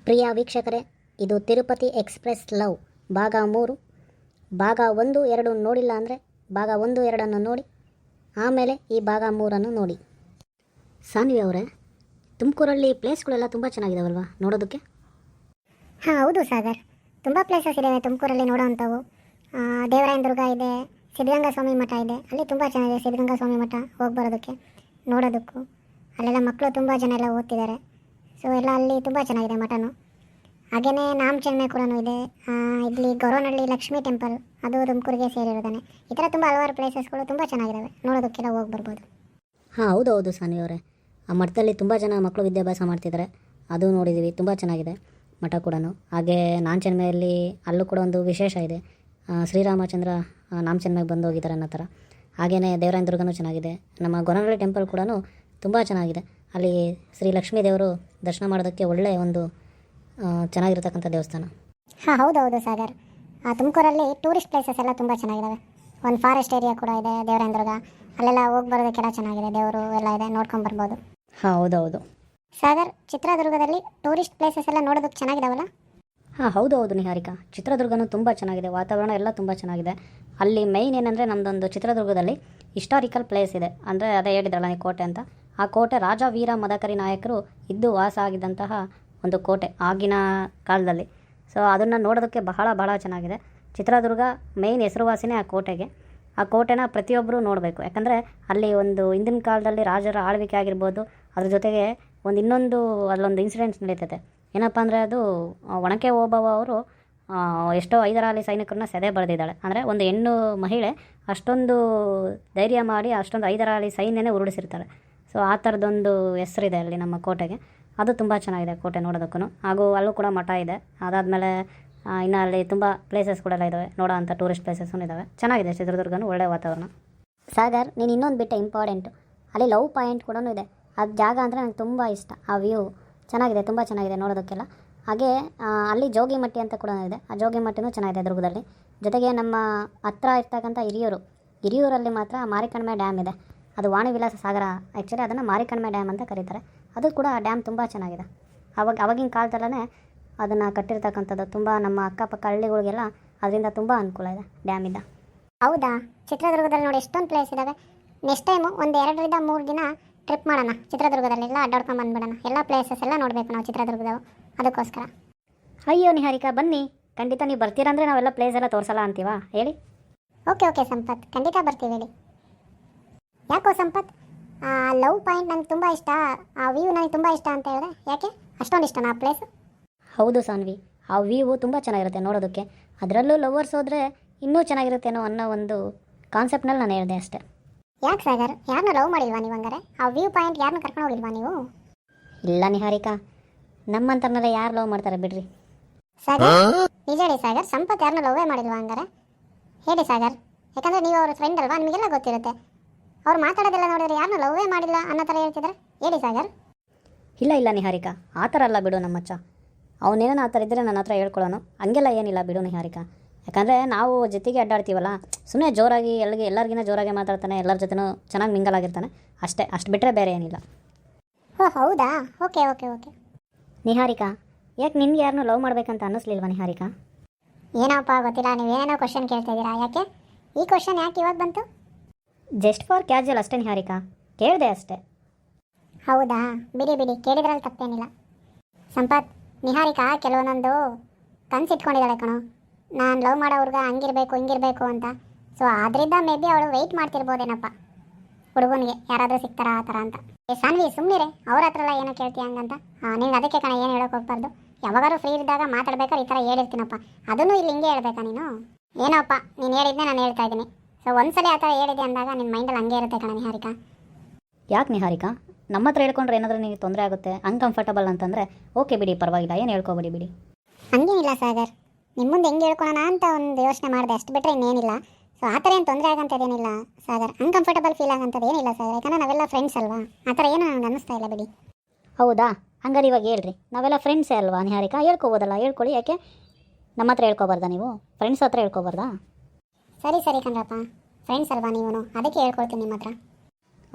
ಪ್ರಿಯ ವೀಕ್ಷಕರೇ, ಇದು Tirupati express love ಭಾಗ 3. ಭಾಗ 1, 2 ನೋಡಿಲ್ಲ ಅಂದರೆ ಭಾಗ 1, 2 ನೋಡಿ, ಆಮೇಲೆ ಈ ಭಾಗ 3 ನೋಡಿ. ಸಾನ್ವಿ ಅವರೇ, ತುಮಕೂರಲ್ಲಿ ಪ್ಲೇಸ್ಗಳೆಲ್ಲ ತುಂಬ ಚೆನ್ನಾಗಿದಾವಲ್ವಾ ನೋಡೋದಕ್ಕೆ? ಹಾಂ, ಹೌದು ಸಾಗರ್. ತುಂಬ ಪ್ಲೇಸಸ್ ಇದ್ದಾವೆ ತುಮಕೂರಲ್ಲಿ ನೋಡೋವಂಥವು. ದೇವರಾಯನ ದುರ್ಗ ಇದೆ, ಸಿದ್ಧಗಂಗಾ ಸ್ವಾಮಿ ಮಠ ಇದೆ. ಅಲ್ಲಿ ತುಂಬ ಚೆನ್ನಾಗಿದೆ ಸಿದ್ಧಗಂಗಾ ಸ್ವಾಮಿ ಮಠ, ಹೋಗಿ ಬರೋದಕ್ಕೆ ನೋಡೋದಕ್ಕೂ. ಅಲ್ಲೆಲ್ಲ ಮಕ್ಕಳು ತುಂಬ ಜನ ಎಲ್ಲ ಓದ್ತಿದ್ದಾರೆ. ಸೊ ಎಲ್ಲ ಅಲ್ಲಿ ತುಂಬ ಚೆನ್ನಾಗಿದೆ ಮಠನು. ಹಾಗೆಯೇ ನಾಮಚನ್ಮೆ ಕೂಡ ಇದೆ. ಇಲ್ಲಿ ಗೊರವನಹಳ್ಳಿ ಲಕ್ಷ್ಮೀ ಟೆಂಪಲ್, ಅದು ತುಮಕೂರಿಗೆ ಸೇರಿರೋದಾನೆ. ಈ ಥರ ತುಂಬ ಹಲವಾರು ಪ್ಲೇಸಸ್ಗಳು ತುಂಬ ಚೆನ್ನಾಗಿದ್ದಾವೆ, ನೋಡೋದಕ್ಕೆಲ್ಲ ಹೋಗಿ ಬರ್ಬೋದು. ಹಾಂ, ಹೌದು ಸಾನ್ವಿ ಅವರೇ. ಆ ಮಠದಲ್ಲಿ ತುಂಬ ಜನ ಮಕ್ಕಳು ವಿದ್ಯಾಭ್ಯಾಸ ಮಾಡ್ತಿದ್ದಾರೆ, ಅದು ನೋಡಿದ್ದೀವಿ. ತುಂಬ ಚೆನ್ನಾಗಿದೆ ಮಠ ಕೂಡ. ಹಾಗೆ ನಾಮಚನ್ಮೆಯಲ್ಲಿ ಅಲ್ಲೂ ಕೂಡ ಒಂದು ವಿಶೇಷ ಇದೆ. ಶ್ರೀರಾಮಚಂದ್ರ ನಾಮಚನ್ಮೆಗೆ ಬಂದು ಹೋಗಿದ್ದಾರೆ ಅನ್ನೋ ಥರ. ಹಾಗೆಯೇ ದೇವರಾಯನ ದುರ್ಗನೂ ಚೆನ್ನಾಗಿದೆ. ನಮ್ಮ ಗೊರವನಹಳ್ಳಿ ಟೆಂಪಲ್ ಕೂಡ ತುಂಬ ಚೆನ್ನಾಗಿದೆ. ಅಲ್ಲಿ ಶ್ರೀ ಲಕ್ಷ್ಮೀ ದೇವರು ದರ್ಶನ ಮಾಡೋದಕ್ಕೆ ಒಳ್ಳೆಯ ಒಂದು ಚೆನ್ನಾಗಿರ್ತಕ್ಕಂಥ ದೇವಸ್ಥಾನ. ಹಾಂ, ಹೌದು ಸಾಗರ್. ತುಮಕೂರಲ್ಲಿ ಟೂರಿಸ್ಟ್ ಪ್ಲೇಸಸ್ ಎಲ್ಲ ತುಂಬ ಚೆನ್ನಾಗಿದ್ದಾವೆ. ಒಂದು ಫಾರೆಸ್ಟ್ ಏರಿಯಾ ಕೂಡ ಇದೆ ದೇವರಾಯನ ದುರ್ಗ, ಅಲ್ಲೆಲ್ಲ ಹೋಗಿ ಬರೋದಕ್ಕೆಲ್ಲ ಚೆನ್ನಾಗಿದೆ. ದೇವರು ಎಲ್ಲ ಇದೆ, ನೋಡ್ಕೊಂಡು ಬರ್ಬೋದು. ಹಾಂ, ಹೌದು ಸಾಗರ್, ಚಿತ್ರದುರ್ಗದಲ್ಲಿ ಟೂರಿಸ್ಟ್ ಪ್ಲೇಸಸ್ ಎಲ್ಲ ನೋಡೋದಕ್ಕೆ ಚೆನ್ನಾಗಿದಾವಲ್ಲ? ಹಾಂ, ಹೌದು ನಿಹಾರಿಕಾ. ಚಿತ್ರದುರ್ಗನೂ ತುಂಬ ಚೆನ್ನಾಗಿದೆ, ವಾತಾವರಣ ಎಲ್ಲ ತುಂಬ ಚೆನ್ನಾಗಿದೆ. ಅಲ್ಲಿ ಮೈನ್ ಏನಂದರೆ ನಮ್ಮದೊಂದು ಚಿತ್ರದುರ್ಗದಲ್ಲಿ ಹಿಸ್ಟಾರಿಕಲ್ ಪ್ಲೇಸ್ ಇದೆ. ಅಂದರೆ ಅದೇ ಹೇಳಿದ್ರಲ್ಲ ನೀವು, ಕೋಟೆ ಅಂತ. ಆ ಕೋಟೆ ರಾಜ ವೀರ ಮದಕರಿ ನಾಯಕರು ಇದ್ದು ವಾಸ ಆಗಿದ್ದಂತಹ ಒಂದು ಕೋಟೆ ಆಗಿನ ಕಾಲದಲ್ಲಿ. ಸೊ ಅದನ್ನು ನೋಡೋದಕ್ಕೆ ಬಹಳ ಚೆನ್ನಾಗಿದೆ. ಚಿತ್ರದುರ್ಗ ಮೈನ್ ಹೆಸರುವಾಸಿನೇ ಆ ಕೋಟೆಗೆ. ಆ ಕೋಟೆನ ಪ್ರತಿಯೊಬ್ಬರು ನೋಡಬೇಕು. ಯಾಕಂದರೆ ಅಲ್ಲಿ ಒಂದು ಹಿಂದಿನ ಕಾಲದಲ್ಲಿ ರಾಜರ ಆಳ್ವಿಕೆ ಆಗಿರ್ಬೋದು, ಅದ್ರ ಜೊತೆಗೆ ಇನ್ನೊಂದು ಅಲ್ಲೊಂದು ಇನ್ಸಿಡೆಂಟ್ಸ್ ನಡೀತೈತೆ. ಏನಪ್ಪ ಅಂದರೆ ಅದು ಒಣಕೆ ಓಬವ್ವ ಅವರು ಎಷ್ಟೋ ಹೈದರಾಲಿ ಸೈನಿಕರನ್ನ ಸೆದೆ ಬರೆದಿದ್ದಾಳೆ. ಅಂದರೆ ಒಂದು ಹೆಣ್ಣು ಮಹಿಳೆ ಅಷ್ಟೊಂದು ಧೈರ್ಯ ಮಾಡಿ ಅಷ್ಟೊಂದು ಹೈದರಾಲಿ ಸೈನ್ಯನೇ ಉರುಳಿಸಿರ್ತಾಳೆ. ಸೊ ಆ ಥರದೊಂದು ಹೆಸರಿದೆ ಅಲ್ಲಿ ನಮ್ಮ ಕೋಟೆಗೆ. ಅದು ತುಂಬ ಚೆನ್ನಾಗಿದೆ ಕೋಟೆ ನೋಡೋದಕ್ಕೂ. ಹಾಗೂ ಅಲ್ಲೂ ಕೂಡ ಮಠ ಇದೆ. ಅದಾದಮೇಲೆ ಇನ್ನು ಅಲ್ಲಿ ತುಂಬ ಪ್ಲೇಸಸ್ ಕೂಡ ಎಲ್ಲ ಇದ್ದಾವೆ, ನೋಡೋ ಅಂಥ ಟೂರಿಸ್ಟ್ ಪ್ಲೇಸಸ್ಸೂ ಇದ್ದಾವೆ. ಚೆನ್ನಾಗಿದೆ ಚಿತ್ರದುರ್ಗನೂ, ಒಳ್ಳೆಯ ವಾತಾವರಣ. ಸಾಗರ್, ನೀನು ಇನ್ನೊಂದು ಬಿಟ್ಟೆ ಇಂಪಾರ್ಟೆಂಟು, ಅಲ್ಲಿ ಲವ್ ಪಾಯಿಂಟ್ ಕೂಡ ಇದೆ. ಅದು ಜಾಗ ಅಂದರೆ ನನಗೆ ತುಂಬ ಇಷ್ಟ. ಆ ವ್ಯೂ ಚೆನ್ನಾಗಿದೆ, ತುಂಬ ಚೆನ್ನಾಗಿದೆ ನೋಡೋದಕ್ಕೆಲ್ಲ. ಹಾಗೆ ಅಲ್ಲಿ ಜೋಗಿಮಟ್ಟಿ ಅಂತ ಕೂಡ ಇದೆ. ಆ ಜೋಗಿಮಟ್ಟಿನೂ ಚೆನ್ನಾಗಿದೆ ದುರ್ಗದಲ್ಲಿ. ಜೊತೆಗೆ ನಮ್ಮ ಹತ್ರ ಇರ್ತಕ್ಕಂಥ ಹಿರಿಯೂರಲ್ಲಿ ಮಾತ್ರ ಮಾರಿಕಣಿಮೆ ಡ್ಯಾಮ್ ಇದೆ. ಅದು ವಾಣಿ ವಿಲಾಸ ಸಾಗರ, ಆ್ಯಕ್ಚುಲಿ ಅದನ್ನು ಮಾರಿಕಣಿಮೆ ಡ್ಯಾಮ್ ಅಂತ ಕರೀತಾರೆ. ಅದು ಕೂಡ ಡ್ಯಾಮ್ ತುಂಬ ಚೆನ್ನಾಗಿದೆ. ಅವಾಗಿನ ಕಾಲದಲ್ಲೇ ಅದನ್ನು ಕಟ್ಟಿರ್ತಕ್ಕಂಥದ್ದು. ತುಂಬ ನಮ್ಮ ಅಕ್ಕಪಕ್ಕ ಹಳ್ಳಿಗಳಿಗೆಲ್ಲ ಅದರಿಂದ ತುಂಬ ಅನುಕೂಲ ಇದೆ ಡ್ಯಾಮಿಂದ. ಹೌದಾ? ಚಿತ್ರದುರ್ಗದಲ್ಲಿ ನೋಡಿ ಎಷ್ಟೊಂದು ಪ್ಲೇಸ್ ಇದ್ದಾವೆ. ನೆಕ್ಸ್ಟ್ ಟೈಮು ಒಂದು 2-3 ದಿನ ಟ್ರಿಪ್ ಮಾಡೋಣ, ಚಿತ್ರದುರ್ಗದಲ್ಲೆಲ್ಲ ಅಡ್ಡಾಡ್ಕೊಂಡು ಬಂದ್ಬಿಡೋಣ. ಎಲ್ಲ ಪ್ಲೇಸಸ್ ಎಲ್ಲ ನೋಡಬೇಕು ನಾವು ಚಿತ್ರದುರ್ಗದವು, ಅದಕ್ಕೋಸ್ಕರ. ಅಯ್ಯೋ ನಿಹಾರಿಕಾ, ಬನ್ನಿ, ಖಂಡಿತ ನೀವು ಬರ್ತೀರಂದರೆ ನಾವೆಲ್ಲ ಪ್ಲೇಸ್ ಎಲ್ಲ ತೋರಿಸಲ್ಲ ಅಂತೀವಾ ಹೇಳಿ? ಓಕೆ ಸಂಪತ್, ಖಂಡಿತ ಬರ್ತೀವಿ ಹೇಳಿ. ಯಾಕೋ ಸಂಪತ್, ಲವ್ ಪಾಯಿಂಟ್ ನನಗೆ ತುಂಬ ಇಷ್ಟ, ಆ ವ್ಯೂ ನನಗೆ ತುಂಬ ಇಷ್ಟ ಅಂತ ಹೇಳಿದೆ. ಯಾಕೆ ಅಷ್ಟೊಂದು ಇಷ್ಟನಾ ಆ ಪ್ಲೇಸ್? ಹೌದು ಸಾನ್ವಿ, ಆ ವ್ಯೂ ತುಂಬ ಚೆನ್ನಾಗಿರುತ್ತೆ ನೋಡೋದಕ್ಕೆ. ಅದರಲ್ಲೂ ಲವರ್ಸ್ ಹೋದರೆ ಇನ್ನೂ ಚೆನ್ನಾಗಿರುತ್ತೇನೋ ಅನ್ನೋ ಒಂದು ಕಾನ್ಸೆಪ್ಟ್ನಲ್ಲಿ ನಾನು ಹೇಳಿದೆ ಅಷ್ಟೇ. ಯಾಕೆ ಸಾಗರ್, ಯಾರನ್ನ ಲವ್ ಮಾಡಿಲ್ವಾ ನೀವು? ಹಂಗಾರೆ ಆ ವ್ಯೂ ಪಾಯಿಂಟ್ ಯಾರನ್ನ ಕರ್ಕೊಂಡು ಹೋಗಿಲ್ವಾ ನೀವು? ಇಲ್ಲ ನಿಹಾರಿಕಾ, ನಮ್ಮಂತರನ್ನೆಲ್ಲ ಯಾರು ಲವ್ ಮಾಡ್ತಾರೆ ಬಿಡ್ರಿ. ಸಾಗರ್, ನಿಜ ಹೇಳಿ ಸಾಗರ್, ಸಂಪತ್ ಯಾರನ್ನ ಲವ್ವೇ ಮಾಡಿಲ್ವಾ ಹಂಗಾರೆ? ಹೇಳಿ ಸಾಗರ್, ಯಾಕಂದರೆ ನೀವು ಅವ್ರ ಫ್ರೆಂಡ್ ಅಲ್ವಾ, ನಿಮಗೆಲ್ಲ ಗೊತ್ತಿರುತ್ತೆ. ಅವ್ರು ಮಾತಾಡೋದೆಲ್ಲ ನೋಡಿದ್ರೆ ಯಾರನ್ನೂ ಲವ್ವೇ ಮಾಡಿಲ್ಲ ಅನ್ನೋ ಥರ ಹೇಳ್ತಿದ್ದಾರೆ. ಹೇಳಿ ಸಾಗರ್. ಇಲ್ಲ ನಿಹಾರಿಕಾ, ಆ ಥರ ಅಲ್ಲ ಬಿಡು ನಮ್ಮಚ್ಚ. ಅವನೇನೋ ಆ ಥರ ಇದ್ದರೆ ನನ್ನ ಹತ್ರ ಹೇಳ್ಕೊಳ್ಳೋನು, ಹಂಗೆಲ್ಲ ಏನಿಲ್ಲ ಬಿಡು ನಿಹಾರಿಕಾ. ಯಾಕಂದರೆ ನಾವು ಜೊತೆಗೆ ಅಡ್ಡಾಡ್ತೀವಲ್ಲ, ಸುಮ್ಮನೆ ಜೋರಾಗಿ ಎಲ್ಲರಿಗಿನ್ನ ಜೋರಾಗಿ ಮಾತಾಡ್ತಾನೆ, ಎಲ್ಲರ ಜೊತೆನೂ ಚೆನ್ನಾಗಿ ಮಿಂಗಲ್ ಆಗಿರ್ತಾನೆ ಅಷ್ಟೇ. ಅಷ್ಟು ಬಿಟ್ಟರೆ ಬೇರೆ ಏನಿಲ್ಲ. ಓ ಹೌದಾ? ಓಕೆ. ನಿಹಾರಿಕಾ, ಯಾಕೆ ನಿನ್ಗೆ ಯಾರನ್ನೂ ಲವ್ ಮಾಡಬೇಕಂತ ಅನ್ನಿಸ್ಲಿಲ್ವಾ ನಿಹಾರಿಕಾ? ಏನೋಪ್ಪ ಗೊತ್ತಿಲ್ಲ, ನೀವೇನೋ ಕ್ವಶನ್ ಕೇಳ್ತಾ ಇದ್ದೀರಾ. ಯಾಕೆ ಈ ಕ್ವಶನ್ ಯಾಕೆ ಇವಾಗ ಬಂತು? ಜಸ್ಟ್ ಫಾರ್ ಕ್ಯಾಜುವಲ್ ಅಷ್ಟೇ ನಿಹಾರಿಕಾ, ಕೇಳಿದೆ ಅಷ್ಟೇ. ಹೌದಾ? ಬಿಡಿ ಕೇಳಿದ್ರಲ್ಲಿ ತಪ್ಪೇನಿಲ್ಲ. ಸಂಪತ್, ನಿಹಾರಿಕಾ ಕೆಲವೊಂದೊಂದು ಕನ್ಸಿಟ್ಕೊಂಡಿದ್ದಾಳೆ ಕಣೋ, ನಾನು ಲವ್ ಮಾಡೋ ಹುಡುಗ ಹಿಂಗಿರಬೇಕು ಅಂತ. ಸೊ ಅದರಿಂದ ಮೇ ಬಿ ಅವಳು ವೆಯ್ಟ್ ಮಾಡ್ತಿರ್ಬೋದೇನಪ್ಪ ಹುಡುಗನಿಗೆ, ಯಾರಾದರೂ ಸಿಗ್ತಾರಾ ಆ ಥರ ಅಂತ. ಸಾನ್ವಿ ಸುಮ್ಮನಿರೆ, ಅವ್ರ ಹತ್ರ ಎಲ್ಲ ಏನೋ ಕೇಳ್ತೀಯ ಹಂಗಂತ. ನಿಂಗೆ ಅದಕ್ಕೆ ಕಣ ಏನು ಹೇಳೋಕೆ ಹೋಗ್ಬಾರ್ದು. ಯಾವಾಗಾದ್ರೂ ಫ್ರೀ ಇದ್ದಾಗ ಮಾತಾಡ್ಬೇಕಾದ್ರೆ ಈ ಥರ ಹೇಳಿರ್ತೀನಪ್ಪ, ಅದನ್ನು ಇಲ್ಲಿ ಹಿಂಗೆ ಹೇಳ್ಬೇಕಾ ನೀನು? ಏನೋಪ್ಪ ನೀನು ಹೇಳಿದ್ದೆ ನಾನು ಹೇಳ್ತಾ ಇದ್ದೀನಿ. ಸೊ ಒಂದ್ಸಲ ಆ ಥರ ಹೇಳಿದೆ ಅಂದಾಗ ನಿನ್ನ ಮೈಂಡಲ್ಲಿ ಹಂಗೆ ಇರುತ್ತೆ ಕಣ ನಿಹಾರಿಕಾ. ಯಾಕೆ ನಿಹಾರಿಕಾ, ನಮ್ಮ ಹತ್ರ ಹೇಳ್ಕೊಂಡ್ರೆ ಏನಾದರೂ ನಿಮಗೆ ತೊಂದರೆ ಆಗುತ್ತೆ, ಅನ್ಕಂಫರ್ಟಬಲ್ ಅಂತಂದರೆ ಓಕೆ ಬಿಡಿ, ಪರವಾಗಿಲ್ಲ, ಏನು ಹೇಳ್ಕೊಬೇಡಿ ಬಿಡಿ. ಹಂಗೇನಿಲ್ಲ ಸಾಗರ್, ನಿಮ್ಮ ಮುಂದೆ ಹೆಂಗೆ ಹೇಳ್ಕೊಳ್ಳೋಣ ಅಂತ ಒಂದು ಯೋಚನೆ ಮಾಡಿದೆ, ಅಷ್ಟು ಬಿಟ್ಟರೆ ಇನ್ನೇನಿಲ್ಲ. ಸೊ ಆ ಥರ ಏನು ತೊಂದರೆ ಆಗೋಂಥದ್ದೇನಿಲ್ಲ ಸಾಗರ್, ಅನ್ಕಂಫರ್ಟಬಲ್ ಫೀಲ್ ಆಗೋಂಥದ್ದು ಏನಿಲ್ಲ ಸಾಗರ್. ಯಾಕಂದರೆ ನಾವೆಲ್ಲ ಫ್ರೆಂಡ್ಸ್ ಅಲ್ವಾ, ಆ ಥರ ಏನೂ ನನಗೆ ಅನ್ನಿಸ್ತಾ ಇಲ್ಲ ಬಿಡಿ. ಹೌದಾ? ಹಂಗಾರೆ ಇವಾಗ ಹೇಳ್ರಿ, ನಾವೆಲ್ಲ ಫ್ರೆಂಡ್ಸೇ ಅಲ್ವಾ ನಿಹಾರಿಕಾ, ಹೇಳ್ಕೊಬೋದಲ್ಲ, ಹೇಳ್ಕೊಳ್ಳಿ. ಯಾಕೆ ನಮ್ಮ ಹತ್ರ ಹೇಳ್ಕೊಬಾರ್ದಾ? ನೀವು ಫ್ರೆಂಡ್ಸ್ ಹತ್ರ ಹೇಳ್ಕೊಬಾರ್ದಾ? ಸರಿ ಕಣ್ರಪ್ಪ, ಫ್ರೆಂಡ್ಸ್ ಅಲ್ವಾ ನೀವು, ಅದಕ್ಕೆ ಹೇಳ್ಕೊಳ್ತೀನಿ ನಿಮ್ಮ ಹತ್ರ.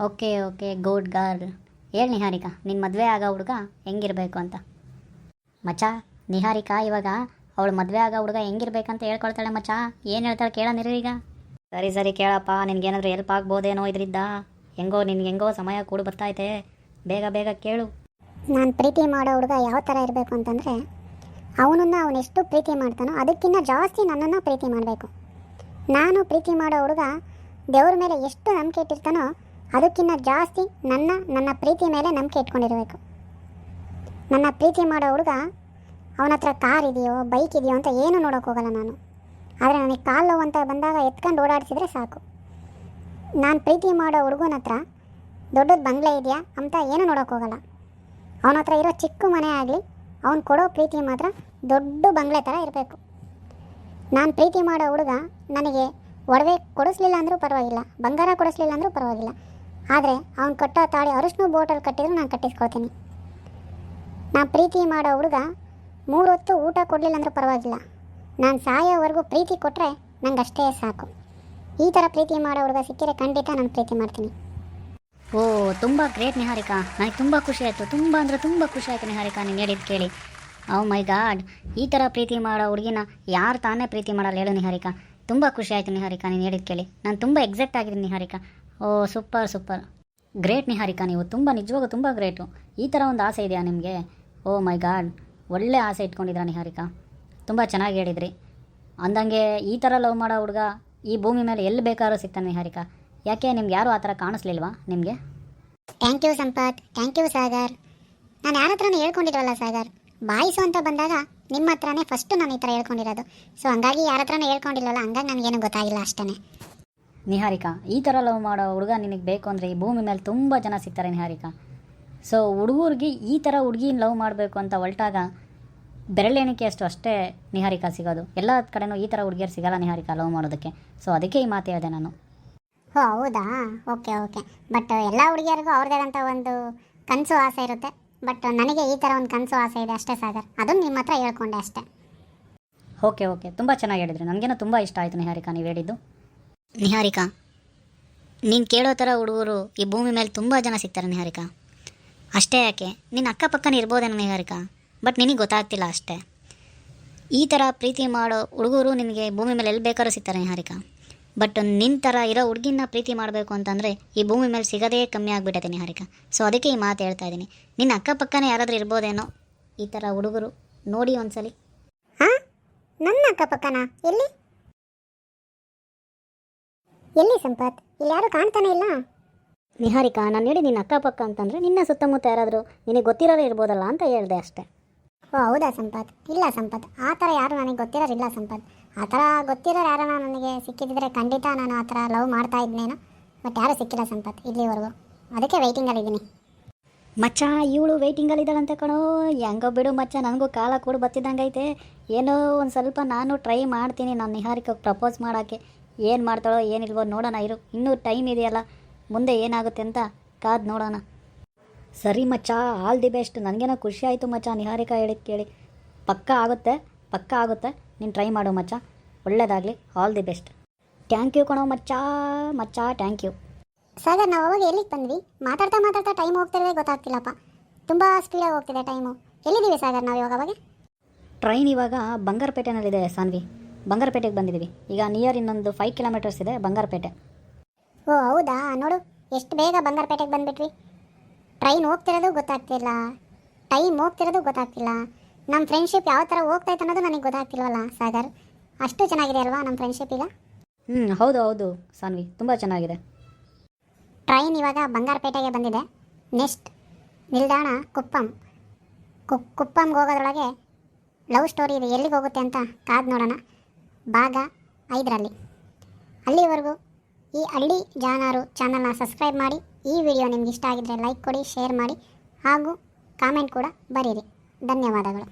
Okay good girl. ಹೇಳಿ ನಿಹಾರಿಕಾ, ನಿನ್ನ ಮದುವೆ ಆಗೋ ಹುಡುಗ ಹೆಂಗಿರಬೇಕು ಅಂತ? ಮಚ್ಚ, ನಿಹಾರಿಕಾ ಇವಾಗ ಅವಳು ಮದುವೆ ಆಗ ಹುಡುಗ ಹೆಂಗಿರ್ಬೇಕಂತ ಹೇಳ್ಕೊಳ್ತಾಳೆ ಮಚ್ಚ. ಏನು ಹೇಳ್ತಾಳೆ ಕೇಳೋನಿರಿ ಈಗ. ಸರಿ ಸರಿ ಕೇಳಪ್ಪ, ನಿನ್ಗೇನಾದರೂ ಹೆಲ್ಪ್ ಆಗ್ಬೋದೇನೋ ಇದರಿಂದ. ಹೆಂಗೋ ಸಮಯ ಕೂಡ ಬರ್ತಾಯಿದೆ, ಬೇಗ ಬೇಗ ಕೇಳು. ನಾನು ಪ್ರೀತಿ ಮಾಡೋ ಹುಡುಗ ಯಾವ ಥರ ಇರಬೇಕು ಅಂತಂದರೆ, ಅವನೆಷ್ಟು ಪ್ರೀತಿ ಮಾಡ್ತಾನೋ ಅದಕ್ಕಿಂತ ಜಾಸ್ತಿ ನನ್ನನ್ನು ಪ್ರೀತಿ ಮಾಡಬೇಕು. ನಾನು ಪ್ರೀತಿ ಮಾಡೋ ಹುಡುಗ ದೇವ್ರ ಮೇಲೆ ಎಷ್ಟು ನಂಬಿಕೆ ಇಟ್ಟಿರ್ತಾನೋ ಅದಕ್ಕಿಂತ ಜಾಸ್ತಿ ನನ್ನ ಪ್ರೀತಿ ಮೇಲೆ ನಂಬಿಕೆ ಇಟ್ಕೊಂಡಿರಬೇಕು. ನನ್ನ ಪ್ರೀತಿ ಮಾಡೋ ಹುಡುಗ ಅವನ ಹತ್ರ ಕಾರ್ ಇದೆಯೋ ಬೈಕ್ ಇದೆಯೋ ಅಂತ ಏನು ನೋಡೋಕೆ ಹೋಗಲ್ಲ ನಾನು. ಆದರೆ ನನಗೆ ಕಾಲು ನೋವು ಅಂತ ಬಂದಾಗ ಎತ್ಕೊಂಡು ಓಡಾಡಿಸಿದ್ರೆ ಸಾಕು. ನಾನು ಪ್ರೀತಿ ಮಾಡೋ ಹುಡುಗನ ಹತ್ರ ದೊಡ್ಡದು ಬಂಗ್ಲೆ ಇದೆಯಾ ಅಂತ ಏನು ನೋಡೋಕೆ ಹೋಗಲ್ಲ. ಅವನ ಹತ್ರ ಇರೋ ಚಿಕ್ಕ ಮನೆ ಆಗಲಿ, ಅವ್ನು ಕೊಡೋ ಪ್ರೀತಿ ಮಾತ್ರ ದೊಡ್ಡ ಬಂಗ್ಲೆ ಥರ ಇರಬೇಕು. ನಾನು ಪ್ರೀತಿ ಮಾಡೋ ಹುಡುಗ ನನಗೆ ಒಡವೆ ಕೊಡಿಸ್ಲಿಲ್ಲ ಅಂದರೂ ಪರವಾಗಿಲ್ಲ, ಬಂಗಾರ ಕೊಡಿಸ್ಲಿಲ್ಲ ಅಂದರೂ ಪರವಾಗಿಲ್ಲ, ಆದರೆ ಅವ್ನು ಕಟ್ಟೋ ತಾಳಿ ಅರಿಶಿನ ಬೋಟಲ್ಲಿ ಕಟ್ಟಿದ್ರು ನಾನು ಕಟ್ಟಿಸ್ಕೊಳ್ತೀನಿ. ನಾನು ಪ್ರೀತಿ ಮಾಡೋ ಹುಡುಗ 3 ಹೊತ್ತು ಊಟ ಕೊಡಲಿಲ್ಲ ಅಂದರೂ ಪರವಾಗಿಲ್ಲ, ನಾನು ಸಾಯೋವರೆಗೂ ಪ್ರೀತಿ ಕೊಟ್ಟರೆ ನಂಗೆ ಅಷ್ಟೇ ಸಾಕು. ಈ ಥರ ಪ್ರೀತಿ ಮಾಡೋ ಹುಡುಗ ಸಿಕ್ಕಿದ್ರೆ ಖಂಡಿತ ನಾನು ಪ್ರೀತಿ ಮಾಡ್ತೀನಿ. ಓ, ತುಂಬ ಗ್ರೇಟ್ ನಿಹಾರಿಕಾ. ನನಗೆ ತುಂಬ ಖುಷಿ ಆಯಿತು, ತುಂಬ ಅಂದರೆ ತುಂಬ ಖುಷಿ ಆಯಿತು ನಿಹಾರಿಕಾ ನೀನು ಹೇಳಿದ್ದು ಕೇಳಿ. ಓ ಮೈ ಗಾಡ್, ಈ ಥರ ಪ್ರೀತಿ ಮಾಡೋ ಹುಡುಗಿನ ಯಾರು ತಾನೇ ಪ್ರೀತಿ ಮಾಡಲ್ಲ ಹೇಳು ನಿಹಾರಿಕಾ. ತುಂಬ ಖುಷಿ ಆಯಿತು ನಿಹಾರಿಕಾ ನೀನು ಹೇಳಿದ್ದು ಕೇಳಿ. ನಾನು ತುಂಬ ಎಕ್ಸೈಟ್ ಆಗಿದ್ದೀನಿ ನಿಹಾರಿಕಾ. ಓ ಸೂಪರ್ ಗ್ರೇಟ್ ನಿಹಾರಿಕಾ, ನೀವು ನಿಜವಾಗೂ ತುಂಬ ಗ್ರೇಟು. ಈ ಥರ ಒಂದು ಆಸೆ ಇದೆಯಾ ನಿಮಗೆ? ಓ ಮೈ ಗಾಡ್, ಒಳ್ಳೆ ಆಸೆ ಇಟ್ಕೊಂಡಿದ್ದೀರಾ ನಿಹಾರಿಕಾ. ತುಂಬ ಚೆನ್ನಾಗಿ ಹೇಳಿದ್ರಿ. ಅಂದಂಗೆ ಈ ಥರ ಲವ್ ಮಾಡೋ ಹುಡುಗ ಈ ಭೂಮಿ ಮೇಲೆ ಎಲ್ಲಿ ಬೇಕಾದ್ರೂ ಸಿಗ್ತಾನೆ ನಿಹಾರಿಕಾ. ಯಾಕೆ ನಿಮ್ಗೆ ಯಾರೂ ಆ ಥರ ಕಾಣಿಸ್ಲಿಲ್ವಾ ನಿಮಗೆ? Thank you Sampath, thank you Sagar. ನಾನು ಯಾರ ಹತ್ರನೂ ಹೇಳ್ಕೊಂಡಿರಲ್ಲ ಸಾಗರ್. ಬಾಯಿಸು ಅಂತ ಬಂದಾಗ ನಿಮ್ಮ ಹತ್ರನೇ ಫಸ್ಟು ನಾನು ಈ ಥರ ಹೇಳ್ಕೊಂಡಿರೋದು. ಸೊ ಹಂಗಾಗಿ ಯಾರ ಹತ್ರನೂ ಹೇಳ್ಕೊಂಡಿಲ್ಲಲ್ಲ, ಹಂಗಾಗಿ ನನಗೇನು ಗೊತ್ತಾಗಿಲ್ಲ ಅಷ್ಟೇ. ನಿಹಾರಿಕಾ, ಈ ಥರ ಲವ್ ಮಾಡೋ ಹುಡುಗ ನಿನಗೆ ಬೇಕು ಅಂದರೆ ಈ ಭೂಮಿ ಮೇಲೆ ತುಂಬ ಜನ ಸಿಗ್ತಾರೆ ನಿಹಾರಿಕಾ. ಸೊ ಹುಡುಗರಿಗೆ ಈ ಥರ ಹುಡುಗಿನ ಲವ್ ಮಾಡಬೇಕು ಅಂತ ಹೊರಟಾಗ ಬೆರಳೆಣಿಕೆ ಅಷ್ಟೇ ನಿಹಾರಿಕಾ ಸಿಗೋದು. ಎಲ್ಲ ಕಡೆನೂ ಈ ಥರ ಹುಡುಗಿಯರು ಸಿಗಲ್ಲ ನಿಹಾರಿಕಾ ಲವ್ ಮಾಡೋದಕ್ಕೆ. ಸೊ ಅದಕ್ಕೆ ಈ ಮಾತು ಹೇಳಿದೆ ನಾನು. ಓ ಹೌದಾ, ಓಕೆ. ಬಟ್ ಎಲ್ಲ ಹುಡುಗಿಯರಿಗೂ ಅವ್ರದ್ದೇದಂಥ ಒಂದು ಕನಸು ಆಸೆ ಇರುತ್ತೆ. ಬಟ್ ನನಗೆ ಈ ಥರ ಒಂದು ಕನಸು ಆಸೆ ಇದೆ ಅಷ್ಟೇ ಸಾಗರ್. ಅದನ್ನು ನಿಮ್ಮ ಹತ್ರ ಹೇಳ್ಕೊಂಡೆ ಅಷ್ಟೇ. ಓಕೆ ತುಂಬ ಚೆನ್ನಾಗಿ ಹೇಳಿದ್ರಿ. ನನಗೇನೋ ತುಂಬ ಇಷ್ಟ ಆಯಿತು ನಿಹಾರಿಕಾ ನೀವು ಹೇಳಿದ್ದು. ನಿಹಾರಿಕಾ, ನೀನು ಕೇಳೋ ಥರ ಹುಡುಗರು ಈ ಭೂಮಿ ಮೇಲೆ ತುಂಬ ಜನ ಸಿಗ್ತಾರೆ ನಿಹಾರಿಕಾ. ಅಷ್ಟೇ ಯಾಕೆ, ನಿನ್ನ ಅಕ್ಕಪಕ್ಕನೇ ಇರ್ಬೋದೇನೋ ನಿಹಾರಿಕಾ, ಬಟ್ ನಿನಗೆ ಗೊತ್ತಾಗ್ತಿಲ್ಲ ಅಷ್ಟೇ. ಈ ಥರ ಪ್ರೀತಿ ಮಾಡೋ ಹುಡುಗರು ನಿನಗೆ ಭೂಮಿ ಮೇಲೆ ಎಲ್ಲಿ ಬೇಕಾದ್ರೂ ಸಿಗ್ತಾರೆ ನಿಹಾರಿಕಾ. ಬಟ್ ನಿನ್ನ ಥರ ಇರೋ ಹುಡುಗಿನ ಪ್ರೀತಿ ಮಾಡಬೇಕು ಅಂತಂದರೆ ಈ ಭೂಮಿ ಮೇಲೆ ಸಿಗೋದೇ ಕಮ್ಮಿ ಆಗಿಬಿಟ್ಟೈತೆ ನಿಹಾರಿಕಾ. ಸೊ ಅದಕ್ಕೆ ಈ ಮಾತು ಹೇಳ್ತಾ ಇದ್ದೀನಿ. ನಿನ್ನ ಅಕ್ಕಪಕ್ಕನೇ ಯಾರಾದರೂ ಇರ್ಬೋದೇನೋ ಈ ಥರ ಹುಡುಗರು, ನೋಡಿ ಒಂದ್ಸಲಿ. ಹಾಂ, ನನ್ನ ಅಕ್ಕಪಕ್ಕನಾ? ಎಲ್ಲಿ ಸಂಪತ್? ಇಲ್ಲಿ ಯಾರು ಕಾಣ್ತಾನೆ ಇಲ್ಲ. ನಿಹಾರಿಕಾ, ನಾನು ಹೇಳಿ ನಿನ್ನ ಅಕ್ಕಪಕ್ಕ ಅಂತಂದರೆ ನಿನ್ನ ಸುತ್ತಮುತ್ತ ಯಾರಾದರೂ ನಿನಗೆ ಗೊತ್ತಿರೋರು ಇರ್ಬೋದಲ್ಲ ಅಂತ ಹೇಳಿದೆ ಅಷ್ಟೇ. ಓ ಹೌದಾ ಸಂಪತ್? ಇಲ್ಲ ಸಂಪತ್, ಆ ಥರ ಯಾರು ನನಗೆ ಗೊತ್ತಿರೋರಿಲ್ಲ ಸಂಪತ್. ಆ ಥರ ಗೊತ್ತಿರೋರು ಯಾರನ್ನ ನನಗೆ ಸಿಕ್ಕಿದ್ರೆ ಖಂಡಿತ ನಾನು ಆ ಥರ ಲವ್ ಮಾಡ್ತಾ ಇದ್ನೇನೋ. ಬಟ್ ಯಾರೂ ಸಿಕ್ಕಿಲ್ಲ ಸಂಪತ್ ಇಲ್ಲಿವರೆಗೂ. ಅದಕ್ಕೆ ವೆಯ್ಟಿಂಗಲ್ಲಿದ್ದೀನಿ. ಮಚ್ಚ, ಇವಳು ವೆಯ್ಟಿಂಗಲ್ಲಿದ್ದಾಳಂತೆ ಕಣೋ. ಹೆಂಗೋ ಬಿಡು ಮಚ್ಚ, ನನಗೂ ಕಾಲ ಕೂಡ ಬತ್ತಿದ್ದಂಗೈತೆ. ಏನೋ ಒಂದು ಸ್ವಲ್ಪ ನಾನು ಟ್ರೈ ಮಾಡ್ತೀನಿ ನಾನು ನಿಹಾರಿಕಾಗೆ ಪ್ರಪೋಸ್ ಮಾಡೋಕ್ಕೆ. ಏನು ಮಾಡ್ತಾಳೋ ಏನಿಲ್ವೋ ನೋಡೋಣ ಇರು, ಇನ್ನೂ ಟೈಮ್ ಇದೆಯಲ್ಲ, ಮುಂದೆ ಏನಾಗುತ್ತೆ ಅಂತ ಕಾದು ನೋಡೋಣ. ಸರಿ ಮಚ್ಚ, ಆಲ್ ದಿ ಬೆಸ್ಟ್. ನನಗೇನೋ ಖುಷಿ ಆಯಿತು ಮಚ್ಚ ನಿಹಾರಿಕಾ ಹೇಳಿದ್ದು ಕೇಳಿ. ಪಕ್ಕ ಆಗುತ್ತೆ. ನೀನು ಟ್ರೈ ಮಾಡು ಮಚ್ಚ, ಒಳ್ಳೆಯದಾಗಲಿ, all the best. Thank you ಕಣೋ ಮಚ್ಚ ಥ್ಯಾಂಕ್ ಯು. ಸಾಗರ್, ನಾವು ಅವಾಗ ಎಲ್ಲಿಗೆ ಬಂದ್ವಿ? ಮಾತಾಡ್ತಾ ಟೈಮ್ ಹೋಗ್ತಿರೋದೇ ಗೊತ್ತಾಗ್ತಿಲ್ಲಪ್ಪ. ತುಂಬ ಸ್ಪೀಡಾಗಿ ಹೋಗ್ತಿದೆ ಟೈಮು. ಎಲ್ಲಿದ್ದೀವಿ ಸಾಗರ್ ನಾವು ಅವಾಗ? ಟ್ರೈನ್ ಇವಾಗ ಬಂಗಾರಪೇಟೆನಲ್ಲಿದೆ ಸಾನ್ವಿ. ಬಂಗಾರಪೇಟೆಗೆ ಬಂದಿದ್ದೀವಿ ಈಗ. ನಿಯರ್ ಇನ್ನೊಂದು 5 ಕಿಲೋಮೀಟರ್ಸ್ ಇದೆ ಬಂಗಾರಪೇಟೆ. ಓ ಹೌದಾ, ನೋಡು ಎಷ್ಟು ಬೇಗ ಬಂಗಾರಪೇಟೆಗೆ ಬಂದುಬಿಟ್ವಿ. ಟ್ರೈನ್ ಹೋಗ್ತಿರೋದು ಗೊತ್ತಾಗ್ತಿಲ್ಲ, ಟೈಮ್ ಹೋಗ್ತಿರೋದು ಗೊತ್ತಾಗ್ತಿಲ್ಲ. ನಮ್ಮ ಫ್ರೆಂಡ್ಶಿಪ್ ಯಾವ ಥರ ಹೋಗ್ತಾಯಿತ್ತು ಅನ್ನೋದು ನನಗೆ ಗೊತ್ತಾಗ್ತಿಲ್ವಲ್ಲ ಸಾಗರ್. ಅಷ್ಟು ಚೆನ್ನಾಗಿದೆ ಅಲ್ವಾ ನಮ್ಮ ಫ್ರೆಂಡ್ಶಿಪ್ ಈಗ? ಹೌದು ಸಾನ್ವಿ, ತುಂಬ ಚೆನ್ನಾಗಿದೆ. ಟ್ರೈನ್ ಇವಾಗ ಬಂಗಾರಪೇಟೆಗೆ ಬಂದಿದೆ. ನೆಕ್ಸ್ಟ್ ನಿಲ್ದಾಣ ಕುಪ್ಪಂಗೆ ಹೋಗೋದ್ರೊಳಗೆ ಲವ್ ಸ್ಟೋರಿ ಇದೆ. ಎಲ್ಲಿಗೆ ಹೋಗುತ್ತೆ ಅಂತ ಕಾದು ನೋಡೋಣ. ಭಾಗ 5ರಲ್ಲಿ. ಅಲ್ಲಿವರೆಗೂ ಈ ಹಳ್ಳಿ ಜಾನಾರು ಚಾನಲ್ನ ಸಬ್ಸ್ಕ್ರೈಬ್ ಮಾಡಿ. ಈ ವಿಡಿಯೋ ನಿಮ್ಗೆ ಇಷ್ಟ ಆಗಿದ್ದರೆ ಲೈಕ್ ಕೊಡಿ, ಶೇರ್ ಮಾಡಿ ಹಾಗೂ ಕಾಮೆಂಟ್ ಕೂಡ ಬರೀರಿ. ಧನ್ಯವಾದಗಳು.